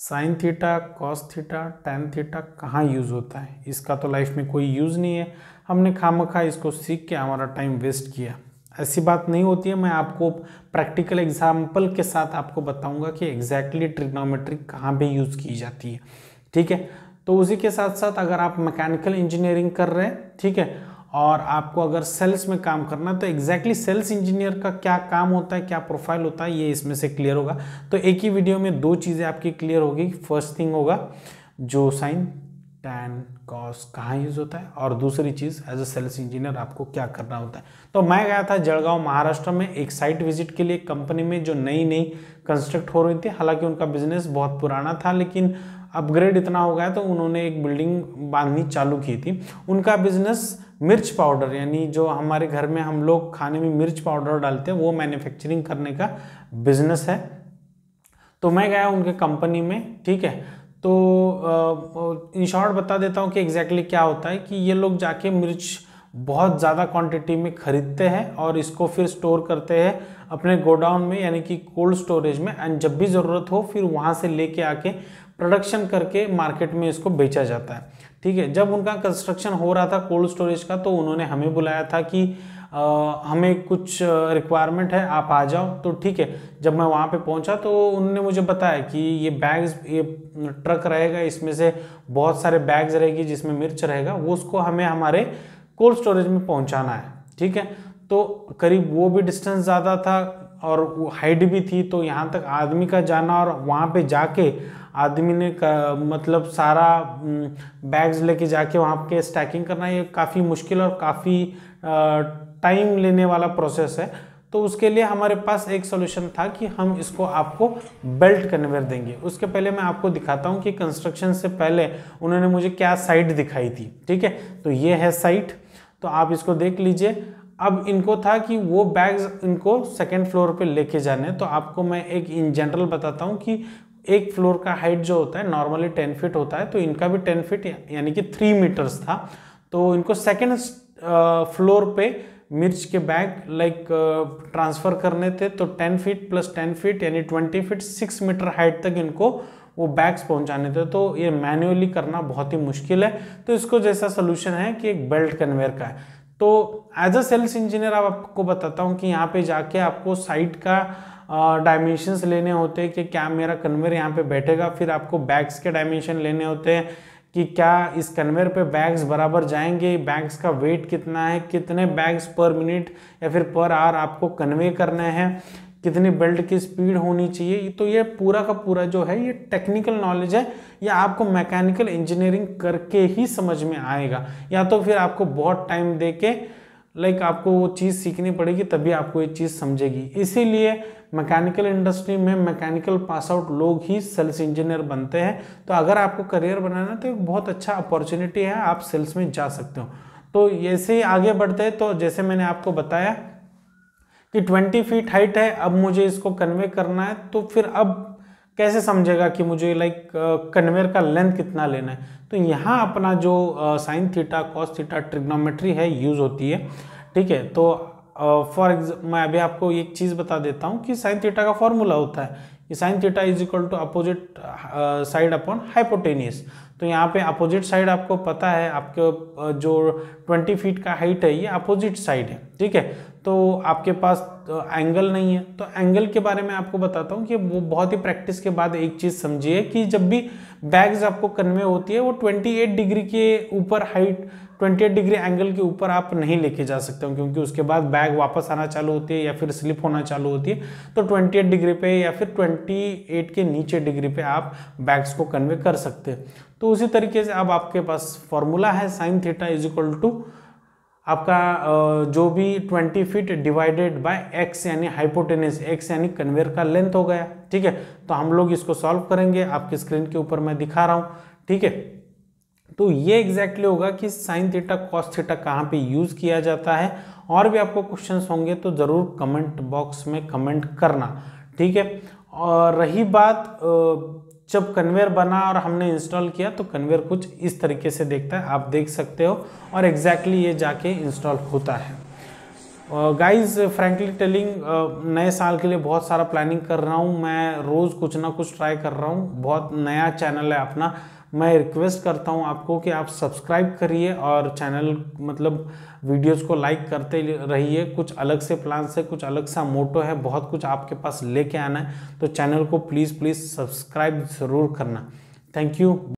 Sine theta, cos theta, tan theta कहाँ use होता है? इसका तो लाइफ में कोई यूज़ नहीं है, हमने खामखा इसको सीख के हमारा टाइम वेस्ट किया। ऐसी बात नहीं होती है। मैं आपको प्रैक्टिकल एग्जाम्पल के साथ आपको बताऊंगा कि एग्जैक्टली ट्रिग्नोमेट्री कहाँ पे यूज़ की जाती है, ठीक है। तो उसी के साथ साथ अगर आप मैकेनिकल इंजीनियरिंग कर रहे हैं, ठीक है, और आपको अगर सेल्स में काम करना है तो एग्जैक्टली सेल्स इंजीनियर का क्या काम होता है, क्या प्रोफाइल होता है, ये इसमें से क्लियर होगा। तो एक ही वीडियो में दो चीज़ें आपकी क्लियर होगी। फर्स्ट थिंग होगा जो साइन, टैन, कॉस कहाँ यूज होता है, और दूसरी चीज़ एज अ सेल्स इंजीनियर आपको क्या करना होता है। तो मैं गया था जलगांव महाराष्ट्र में एक साइट विजिट के लिए, कंपनी में जो नई नई कंस्ट्रक्ट हो रही थी। हालांकि उनका बिजनेस बहुत पुराना था, लेकिन अपग्रेड इतना हो गया तो उन्होंने एक बिल्डिंग बांधनी चालू की थी। उनका बिजनेस मिर्च पाउडर, यानी जो हमारे घर में हम लोग खाने में मिर्च पाउडर डालते हैं, वो मैन्युफैक्चरिंग करने का बिजनेस है। तो मैं गया उनके कंपनी में, ठीक है। तो इन शॉर्ट बता देता हूँ कि एग्जैक्टली क्या होता है कि ये लोग जाके मिर्च बहुत ज़्यादा क्वांटिटी में खरीदते हैं और इसको फिर स्टोर करते हैं अपने गोडाउन में, यानी कि कोल्ड स्टोरेज में, एंड जब भी ज़रूरत हो फिर वहाँ से लेके आके प्रोडक्शन करके मार्केट में इसको बेचा जाता है, ठीक है। जब उनका कंस्ट्रक्शन हो रहा था कोल्ड स्टोरेज का, तो उन्होंने हमें बुलाया था कि हमें कुछ रिक्वायरमेंट है, आप आ जाओ। तो ठीक है, जब मैं वहाँ पे पहुँचा तो उन्होंने मुझे बताया कि ये बैग्स, ये ट्रक रहेगा, इसमें से बहुत सारे बैग्स रहेगी जिसमें मिर्च रहेगा, वो उसको हमें हमारे कोल्ड स्टोरेज में पहुँचाना है, ठीक है। तो करीब वो भी डिस्टेंस ज़्यादा था और वो हाइट भी थी, तो यहाँ तक आदमी का जाना और वहाँ पे जाके आदमी ने मतलब सारा बैग्स लेके जाके वहाँ पे स्टैकिंग करना, ये काफ़ी मुश्किल और काफ़ी टाइम लेने वाला प्रोसेस है। तो उसके लिए हमारे पास एक सोल्यूशन था कि हम इसको आपको बेल्ट कन्वेयर देंगे। उसके पहले मैं आपको दिखाता हूँ कि कंस्ट्रक्शन से पहले उन्होंने मुझे क्या साइट दिखाई थी, ठीक है। तो ये है साइट, तो आप इसको देख लीजिए। अब इनको था कि वो बैग्स इनको सेकेंड फ्लोर पे लेके जाने। तो आपको मैं एक इन जनरल बताता हूँ कि एक फ्लोर का हाइट जो होता है नॉर्मली 10 फीट होता है, तो इनका भी 10 फीट यानी कि 3 मीटर्स था। तो इनको सेकेंड फ्लोर पे मिर्च के बैग लाइक ट्रांसफ़र करने थे। तो 10 फीट प्लस 10 फीट यानी 20 फीट, 6 मीटर हाइट तक इनको वो बैग्स पहुंचाने थे। तो ये मैन्युअली करना बहुत ही मुश्किल है। तो इसको जैसा सोल्यूशन है कि एक बेल्ट कन्वेयर का है। तो एज अ सेल्स इंजीनियर आपको बताता हूँ कि यहाँ पे जाके आपको साइट का डायमेंशंस लेने होते हैं कि क्या मेरा कन्वेयर यहाँ पे बैठेगा। फिर आपको बैग्स के डायमेंशन लेने होते हैं कि क्या इस कन्वेयर पे बैग्स बराबर जाएंगे, बैग्स का वेट कितना है, कितने बैग्स पर मिनट या फिर पर आवर आपको कन्वे करने हैं, कितनी बेल्ट की स्पीड होनी चाहिए। तो ये पूरा का पूरा जो है ये टेक्निकल नॉलेज है, या आपको मैकेनिकल इंजीनियरिंग करके ही समझ में आएगा, या तो फिर आपको बहुत टाइम दे के आपको वो चीज़ सीखनी पड़ेगी, तभी आपको ये चीज़ समझेगी। इसीलिए मैकेनिकल इंडस्ट्री में मैकेनिकल पास आउट लोग ही सेल्स इंजीनियर बनते हैं। तो अगर आपको करियर बनाना तो एक बहुत अच्छा अपॉर्चुनिटी है, आप सेल्स में जा सकते हो। तो ऐसे ही आगे बढ़ते हैं। तो जैसे मैंने आपको बताया कि 20 फीट हाइट है, अब मुझे इसको कन्वे करना है, तो फिर अब कैसे समझेगा कि मुझे कन्वेयर का लेंथ कितना लेना है। तो यहाँ अपना जो sine theta, cos theta, trigonometry है यूज होती है, ठीक है। तो मैं अभी आपको एक चीज़ बता देता हूँ कि साइन थीटा का फॉर्मूला होता है कि sine theta is equal to opposite side upon hypotenuse. तो यहाँ पे अपोजिट साइड आपको पता है, आपके जो 20 फीट का हाइट है ये अपोजिट साइड है, ठीक है। तो आपके पास एंगल नहीं है। तो एंगल के बारे में आपको बताता हूँ कि वो बहुत ही प्रैक्टिस के बाद एक चीज़ समझिए कि जब भी बैग्स आपको कन्वे होती है वो 28 डिग्री के ऊपर हाइट, 28 डिग्री एंगल के ऊपर आप नहीं लेके जा सकते हो, क्योंकि उसके बाद बैग वापस आना चालू होती है या फिर स्लिप होना चालू होती है। तो 28 डिग्री पे या फिर 28 के नीचे डिग्री पे आप बैग्स को कन्वे कर सकते हैं। तो उसी तरीके से अब आपके पास फॉर्मूला है sine theta is equal to आपका जो भी 20 फीट डिवाइडेड बाय एक्स यानी हाइपोटेनिस, एक्स यानी कन्वेयर का लेंथ हो गया, ठीक है। तो हम लोग इसको सॉल्व करेंगे, आपकी स्क्रीन के ऊपर मैं दिखा रहा हूँ, ठीक है। तो ये एग्जैक्टली होगा कि साइन थीटा, कॉस थीटा कहाँ पे यूज किया जाता है। और भी आपको क्वेश्चंस होंगे तो जरूर कमेंट बॉक्स में कमेंट करना, ठीक है। और रही बात जब कन्वेयर बना और हमने इंस्टॉल किया, तो कन्वेयर कुछ इस तरीके से देखता है, आप देख सकते हो, और एग्जैक्टली ये जाके इंस्टॉल होता है। गाइज फ्रैंकली टेलिंग, नए साल के लिए बहुत सारा प्लानिंग कर रहा हूँ मैं, रोज़ कुछ ना कुछ ट्राई कर रहा हूँ। बहुत नया चैनल है अपना, मैं रिक्वेस्ट करता हूँ आपको कि आप सब्सक्राइब करिए और चैनल मतलब वीडियोस को लाइक करते रहिए। कुछ अलग से प्लान से, कुछ अलग सा मोटो है, बहुत कुछ आपके पास लेके आना है, तो चैनल को प्लीज़ सब्सक्राइब ज़रूर करना। Thank you.